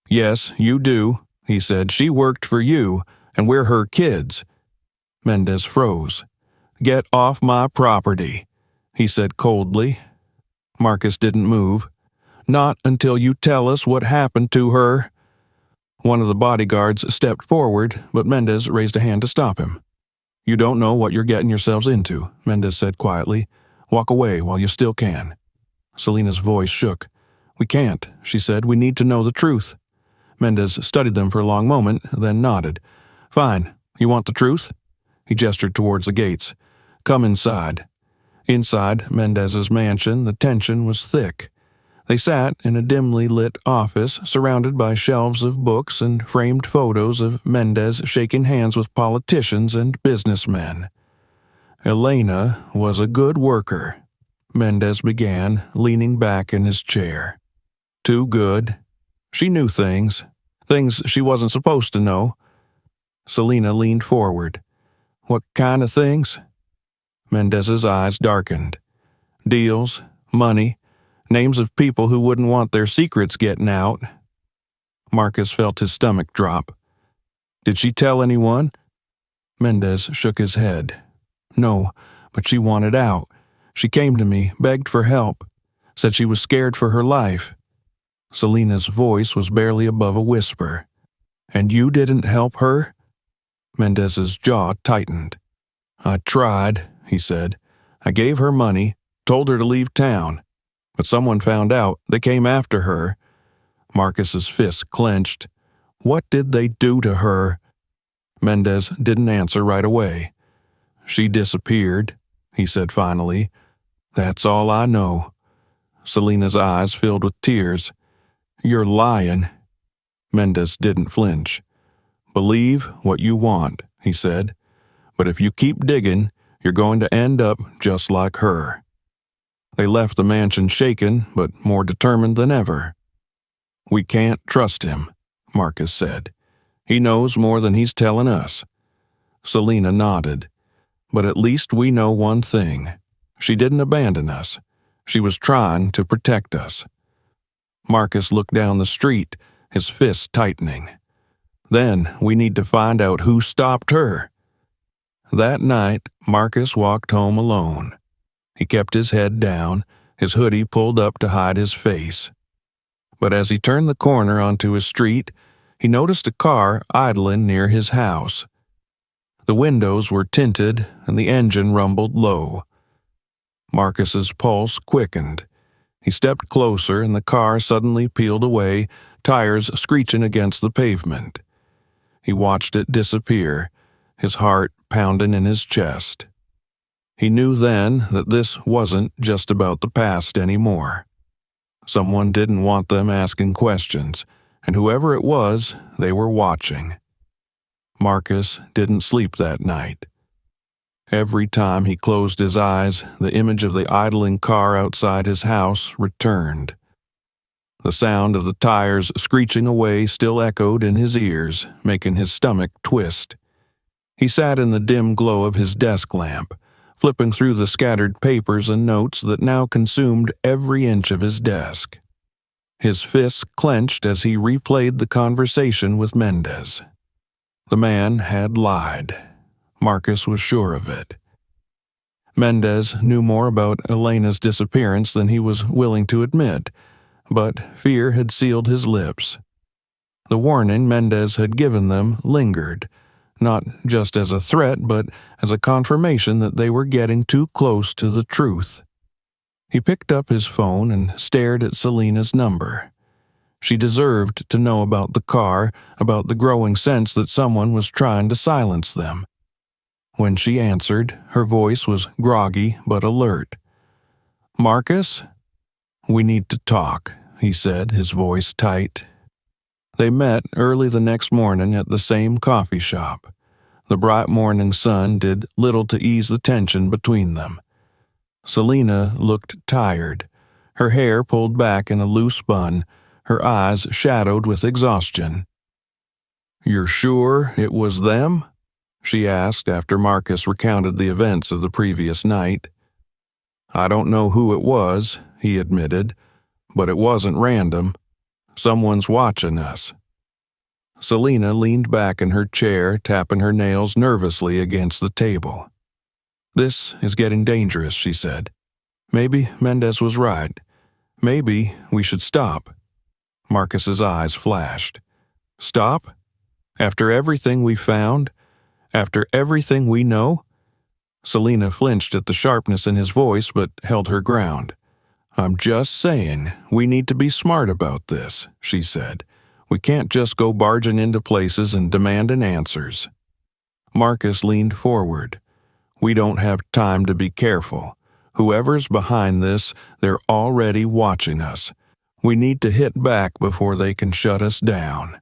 "Yes, you do," he said. "She worked for you, and we're her kids." Mendez froze. "Get off my property," he said coldly. Marcus didn't move. "Not until you tell us what happened to her." One of the bodyguards stepped forward, but Mendez raised a hand to stop him. "You don't know what you're getting yourselves into," Mendez said quietly. "Walk away while you still can." Selena's voice shook. "We can't," she said. "We need to know the truth." Mendez studied them for a long moment, then nodded. "Fine. You want the truth?" He gestured towards the gates. "Come inside." Inside Mendez's mansion, the tension was thick. They sat in a dimly lit office surrounded by shelves of books and framed photos of Mendez shaking hands with politicians and businessmen. Elena was a good worker, Mendez began, leaning back in his chair. Too good. She knew things she wasn't supposed to know. Selena leaned forward. What kind of things? Mendez's eyes darkened. Deals, money, names of people who wouldn't want their secrets getting out. Marcus felt his stomach drop. Did she tell anyone? Mendez shook his head. No, but she wanted out. She came to me, begged for help, said she was scared for her life. Selena's voice was barely above a whisper. And you didn't help her? Mendez's jaw tightened. I tried, he said. I gave her money, told her to leave town. But someone found out. They came after her. Marcus's fists clenched. What did they do to her? Mendez didn't answer right away. She disappeared, he said finally. That's all I know. Selena's eyes filled with tears. You're lying. Mendez didn't flinch. Believe what you want, he said. But if you keep digging, you're going to end up just like her. They left the mansion shaken, but more determined than ever. We can't trust him, Marcus said. He knows more than he's telling us. Selena nodded. But at least we know one thing. She didn't abandon us. She was trying to protect us. Marcus looked down the street, his fists tightening. Then we need to find out who stopped her. That night, Marcus walked home alone. He kept his head down, his hoodie pulled up to hide his face. But as he turned the corner onto his street, he noticed a car idling near his house. The windows were tinted and the engine rumbled low. Marcus's pulse quickened. He stepped closer and the car suddenly peeled away, tires screeching against the pavement. He watched it disappear, his heart pounding in his chest. He knew then that this wasn't just about the past anymore. Someone didn't want them asking questions, and whoever it was, they were watching. Marcus didn't sleep that night. Every time he closed his eyes, the image of the idling car outside his house returned. The sound of the tires screeching away still echoed in his ears, making his stomach twist. He sat in the dim glow of his desk lamp, flipping through the scattered papers and notes that now consumed every inch of his desk. His fists clenched as he replayed the conversation with Mendez. The man had lied. Marcus was sure of it. Mendez knew more about Elena's disappearance than he was willing to admit, but fear had sealed his lips. The warning Mendez had given them lingered, not just as a threat, but as a confirmation that they were getting too close to the truth. He picked up his phone and stared at Selena's number. She deserved to know about the car, about the growing sense that someone was trying to silence them. When she answered, her voice was groggy but alert. "Marcus? We need to talk," he said, his voice tight. They met early the next morning at the same coffee shop. The bright morning sun did little to ease the tension between them. Selena looked tired, her hair pulled back in a loose bun, her eyes shadowed with exhaustion. "You're sure it was them?" she asked after Marcus recounted the events of the previous night. "I don't know who it was," he admitted, "but it wasn't random. Someone's watching us." Selena leaned back in her chair, tapping her nails nervously against the table. "This is getting dangerous," she said. "Maybe Mendez was right. Maybe we should stop." Marcus's eyes flashed. "Stop? After everything we found? After everything we know?" Selena flinched at the sharpness in his voice but held her ground. "I'm just saying we need to be smart about this," she said. "We can't just go barging into places and demanding answers." Marcus leaned forward. "We don't have time to be careful. Whoever's behind this, they're already watching us. We need to hit back before they can shut us down."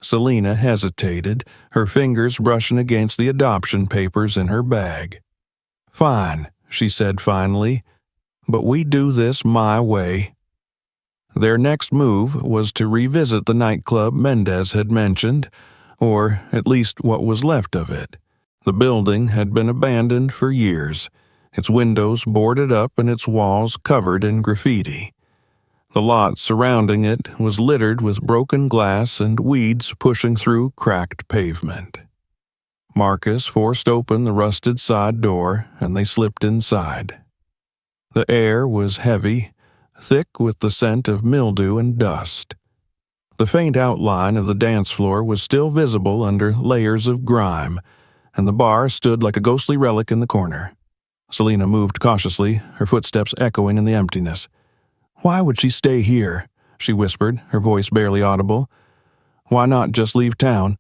Selena hesitated, her fingers brushing against the adoption papers in her bag. "Fine," she said finally, "but we do this my way." Their next move was to revisit the nightclub Mendez had mentioned, or at least what was left of it. The building had been abandoned for years, its windows boarded up and its walls covered in graffiti. The lot surrounding it was littered with broken glass and weeds pushing through cracked pavement. Marcus forced open the rusted side door, and they slipped inside. The air was heavy, thick with the scent of mildew and dust. The faint outline of the dance floor was still visible under layers of grime, and the bar stood like a ghostly relic in the corner. Selena moved cautiously, her footsteps echoing in the emptiness. "Why would she stay here?" she whispered, her voice barely audible. "Why not just leave town?"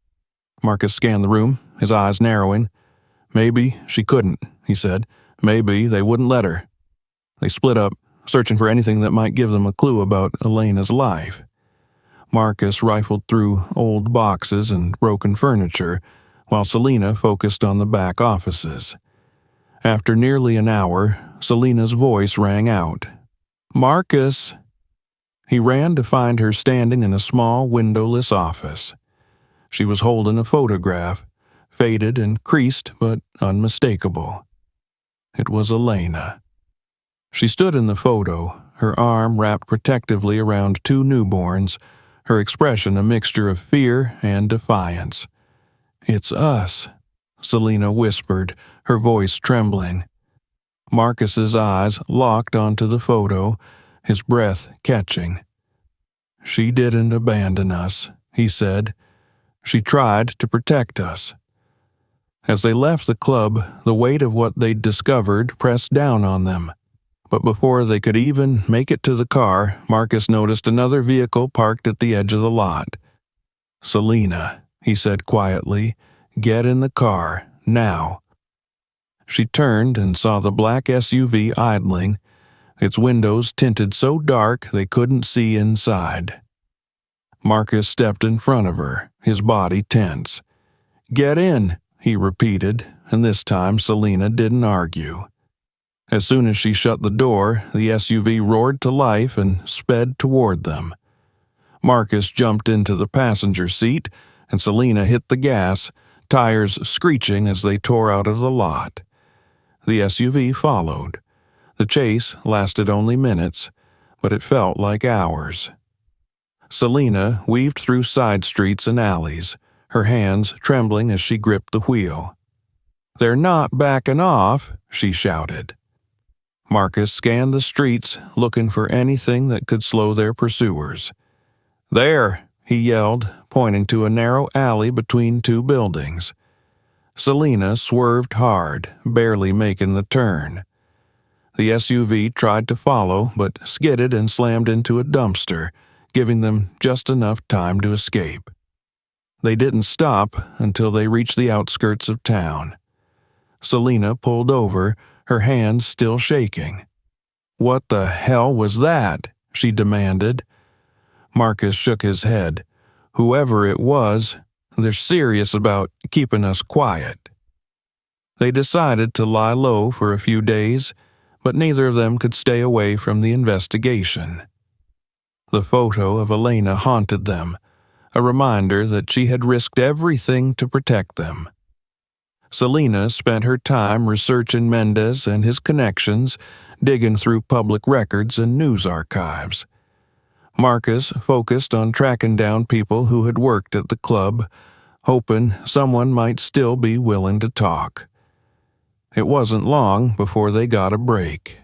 Marcus scanned the room, his eyes narrowing. "Maybe she couldn't," he said. "Maybe they wouldn't let her." They split up, searching for anything that might give them a clue about Elena's life. Marcus rifled through old boxes and broken furniture, while Selena focused on the back offices. After nearly an hour, Selena's voice rang out. "Marcus!" He ran to find her standing in a small, windowless office. She was holding a photograph, faded and creased but unmistakable. It was Elena. She stood in the photo, her arm wrapped protectively around two newborns, her expression a mixture of fear and defiance. "It's us," Selena whispered, her voice trembling. Marcus's eyes locked onto the photo, his breath catching. "She didn't abandon us," he said. "She tried to protect us." As they left the club, the weight of what they'd discovered pressed down on them. But before they could even make it to the car, Marcus noticed another vehicle parked at the edge of the lot. "Selena," he said quietly, "get in the car, now." She turned and saw the black SUV idling, its windows tinted so dark they couldn't see inside. Marcus stepped in front of her, his body tense. "Get in," he repeated, and this time Selena didn't argue. As soon as she shut the door, the SUV roared to life and sped toward them. Marcus jumped into the passenger seat, and Selena hit the gas, tires screeching as they tore out of the lot. The SUV followed. The chase lasted only minutes, but it felt like hours. Selena weaved through side streets and alleys, her hands trembling as she gripped the wheel. "They're not backing off," she shouted. Marcus scanned the streets, looking for anything that could slow their pursuers. "There," he yelled, pointing to a narrow alley between two buildings. Selena swerved hard, barely making the turn. The SUV tried to follow, but skidded and slammed into a dumpster, giving them just enough time to escape. They didn't stop until they reached the outskirts of town. Selena pulled over, her hands still shaking. "What the hell was that?" she demanded. Marcus shook his head. "Whoever it was, they're serious about keeping us quiet." They decided to lie low for a few days, but neither of them could stay away from the investigation. The photo of Elena haunted them, a reminder that she had risked everything to protect them. Selena spent her time researching Mendez and his connections, digging through public records and news archives. Marcus focused on tracking down people who had worked at the club, hoping someone might still be willing to talk. It wasn't long before they got a break.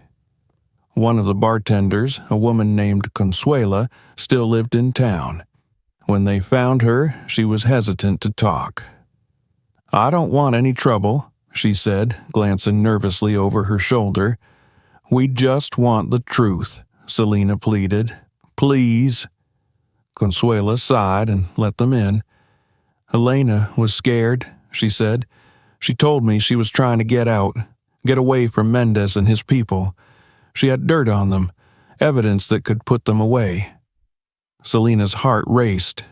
One of the bartenders, a woman named Consuela, still lived in town. When they found her, she was hesitant to talk. "I don't want any trouble," she said, glancing nervously over her shoulder. "We just want the truth," Selena pleaded. "Please." Consuela sighed and let them in. "Elena was scared," she said. "She told me she was trying to get out, get away from Mendez and his people. She had dirt on them, evidence that could put them away. Selena's heart raced.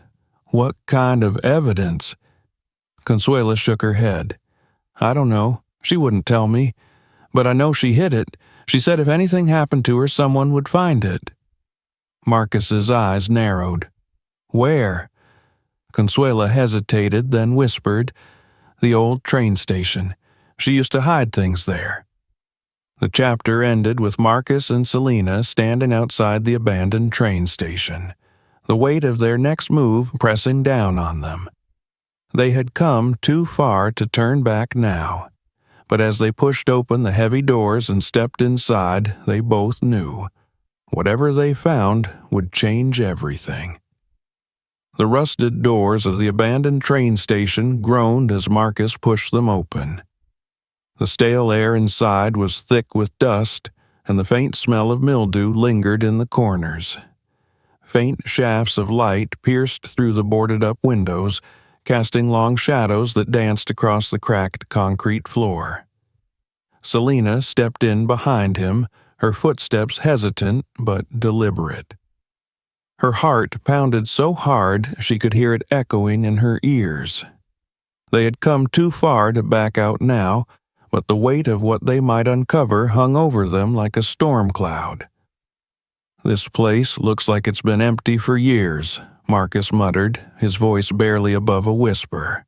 What kind of evidence? Consuela shook her head. I don't know. She wouldn't tell me. But I know she hid it. She said if anything happened to her, someone would find it. Marcus's eyes narrowed. Where? Consuela hesitated, then whispered, the old train station. She used to hide things there. The chapter ended with Marcus and Selena standing outside the abandoned train station, the weight of their next move pressing down on them. They had come too far to turn back now, but as they pushed open the heavy doors and stepped inside, they both knew. Whatever they found would change everything. The rusted doors of the abandoned train station groaned as Marcus pushed them open. The stale air inside was thick with dust, and the faint smell of mildew lingered in the corners. Faint shafts of light pierced through the boarded-up windows, casting long shadows that danced across the cracked concrete floor. Selena stepped in behind him, her footsteps hesitant but deliberate. Her heart pounded so hard she could hear it echoing in her ears. They had come too far to back out now, but the weight of what they might uncover hung over them like a storm cloud. This place looks like it's been empty for years, Marcus muttered, his voice barely above a whisper.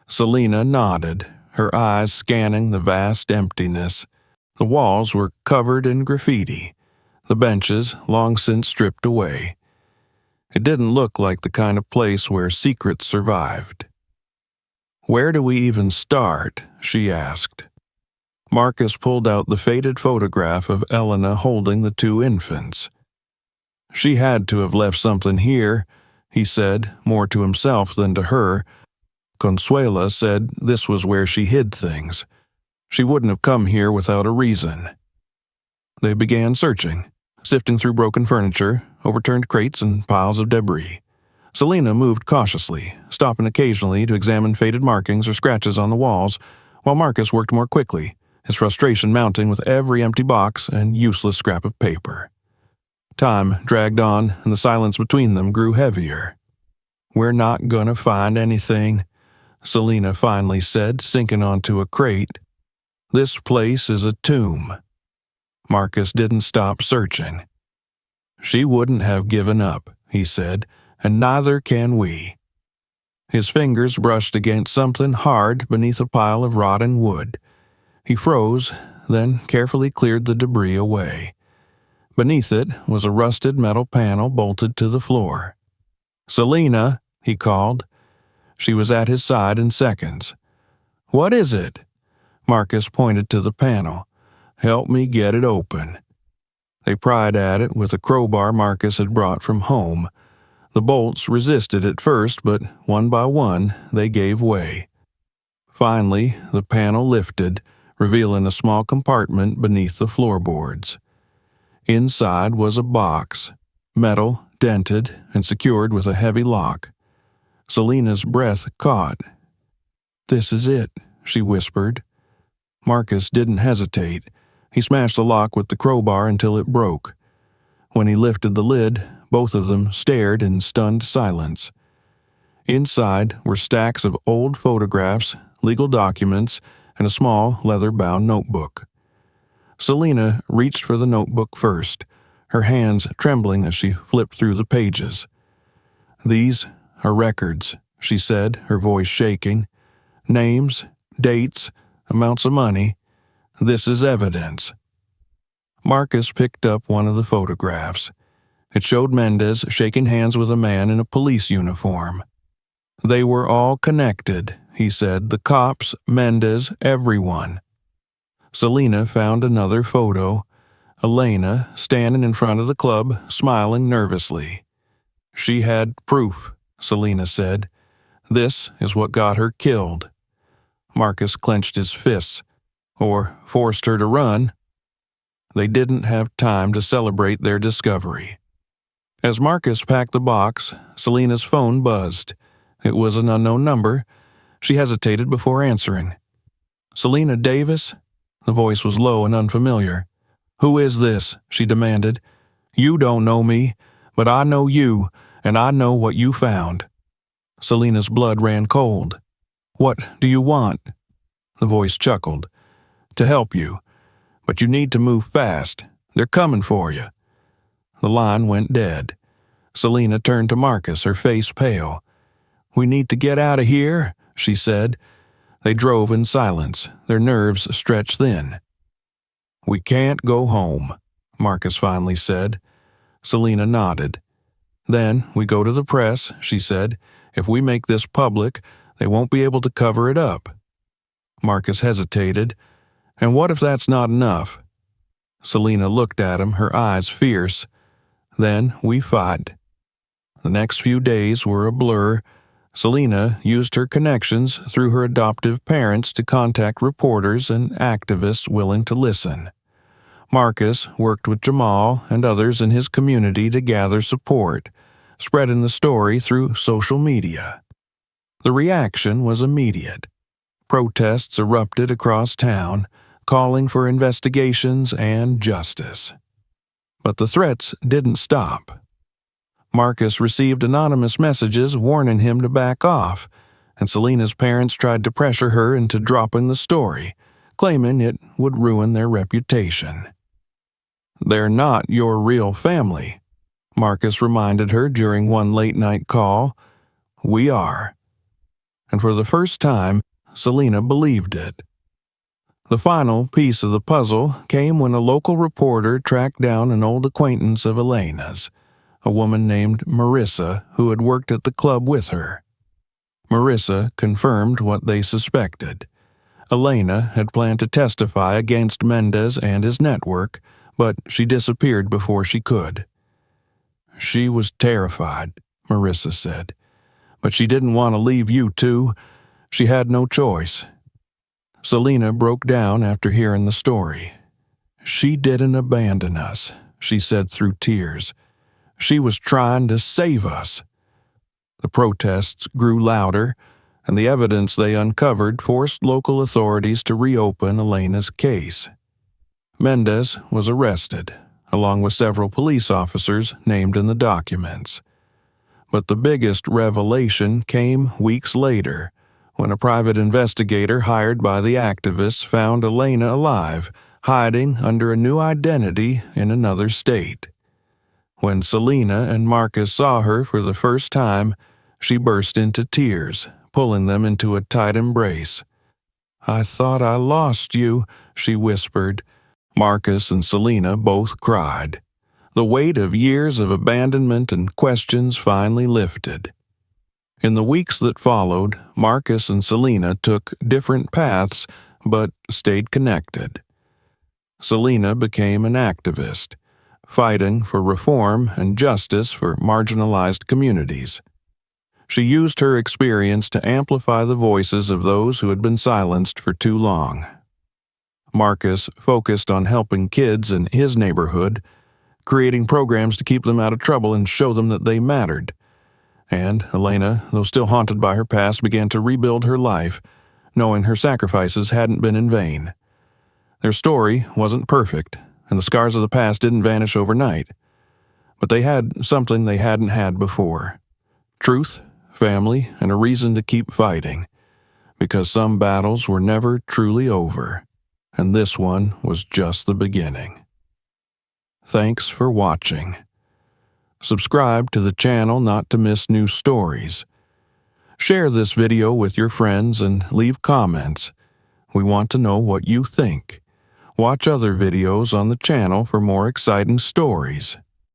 Selena nodded, her eyes scanning the vast emptiness. The walls were covered in graffiti, the benches long since stripped away. It didn't look like the kind of place where secrets survived. Where do we even start? She asked. Marcus pulled out the faded photograph of Elena holding the two infants. She had to have left something here, he said, more to himself than to her. Consuela said this was where she hid things. She wouldn't have come here without a reason. They began searching, sifting through broken furniture, overturned crates, and piles of debris. Selena moved cautiously, stopping occasionally to examine faded markings or scratches on the walls, while Marcus worked more quickly, his frustration mounting with every empty box and useless scrap of paper. Time dragged on, and the silence between them grew heavier. We're not gonna find anything, Selena finally said, sinking onto a crate. This place is a tomb. Marcus didn't stop searching. She wouldn't have given up, he said, and neither can we. His fingers brushed against something hard beneath a pile of rotting wood. He froze, then carefully cleared the debris away. Beneath it was a rusted metal panel bolted to the floor. Selena, he called. She was at his side in seconds. What is it? Marcus pointed to the panel. Help me get it open. They pried at it with a crowbar Marcus had brought from home. The bolts resisted at first, but one by one they gave way. Finally, the panel lifted, revealing a small compartment beneath the floorboards. Inside was a box, metal, dented, and secured with a heavy lock. Selena's breath caught. This is it, she whispered. Marcus didn't hesitate. He smashed the lock with the crowbar until it broke. When he lifted the lid, both of them stared in stunned silence. Inside were stacks of old photographs, legal documents, and a small leather-bound notebook. Selena reached for the notebook first, her hands trembling as she flipped through the pages. These are records, she said, her voice shaking. Names, dates, amounts of money. This is evidence. Marcus picked up one of the photographs. It showed Mendez shaking hands with a man in a police uniform. They were all connected, he said, the cops, Mendez, everyone. Selena found another photo. Elena, standing in front of the club, smiling nervously. She had proof, Selena said. This is what got her killed. Marcus clenched his fists. Or forced her to run. They didn't have time to celebrate their discovery. As Marcus packed the box, Selena's phone buzzed. It was an unknown number. She hesitated before answering. Selena Davis? The voice was low and unfamiliar. Who is this? She demanded. You don't know me, But I know you, and I know what you found." Selena's blood ran cold. "What do you want?" The voice chuckled. "To help you. But you need to move fast. They're coming for you." The line went dead. Selena turned to Marcus, her face pale. "We need to get out of here," she said. They drove in silence, their nerves stretched thin. "We can't go home," Marcus finally said. Selena nodded. "Then we go to the press," she said. "If we make this public, they won't be able to cover it up." Marcus hesitated. "And what if that's not enough?" Selena looked at him, her eyes fierce. "Then we fight." The next few days were a blur. Selena used her connections through her adoptive parents to contact reporters and activists willing to listen. Marcus worked with Jamal and others in his community to gather support, spreading the story through social media. The reaction was immediate. Protests erupted across town, calling for investigations and justice. But the threats didn't stop. Marcus received anonymous messages warning him to back off, and Selena's parents tried to pressure her into dropping the story, claiming it would ruin their reputation. "They're not your real family," Marcus reminded her during one late-night call. "We are." And for the first time, Selena believed it. The final piece of the puzzle came when a local reporter tracked down an old acquaintance of Elena's, a woman named Marissa who had worked at the club with her. Marissa confirmed what they suspected. Elena had planned to testify against Mendez and his network, but she disappeared before she could. "She was terrified," Marissa said. "But she didn't want to leave you two. She had no choice." Selena broke down after hearing the story. "She didn't abandon us," she said through tears. "She was trying to save us." The protests grew louder, and the evidence they uncovered forced local authorities to reopen Elena's case. Mendez was arrested, along with several police officers named in the documents. But the biggest revelation came weeks later, when a private investigator hired by the activists found Elena alive, hiding under a new identity in another state. When Selena and Marcus saw her for the first time, she burst into tears, pulling them into a tight embrace. "I thought I lost you," she whispered. Marcus and Selena both cried. The weight of years of abandonment and questions finally lifted. In the weeks that followed, Marcus and Selena took different paths, but stayed connected. Selena became an activist, fighting for reform and justice for marginalized communities. She used her experience to amplify the voices of those who had been silenced for too long. Marcus focused on helping kids in his neighborhood, creating programs to keep them out of trouble and show them that they mattered. And Elena, though still haunted by her past, began to rebuild her life, knowing her sacrifices hadn't been in vain. Their story wasn't perfect, and the scars of the past didn't vanish overnight. But they had something they hadn't had before: truth, family, and a reason to keep fighting. Because some battles were never truly over, and this one was just the beginning. Thanks for watching. Subscribe to the channel not to miss new stories. Share this video with your friends and leave comments. We want to know what you think. Watch other videos on the channel for more exciting stories.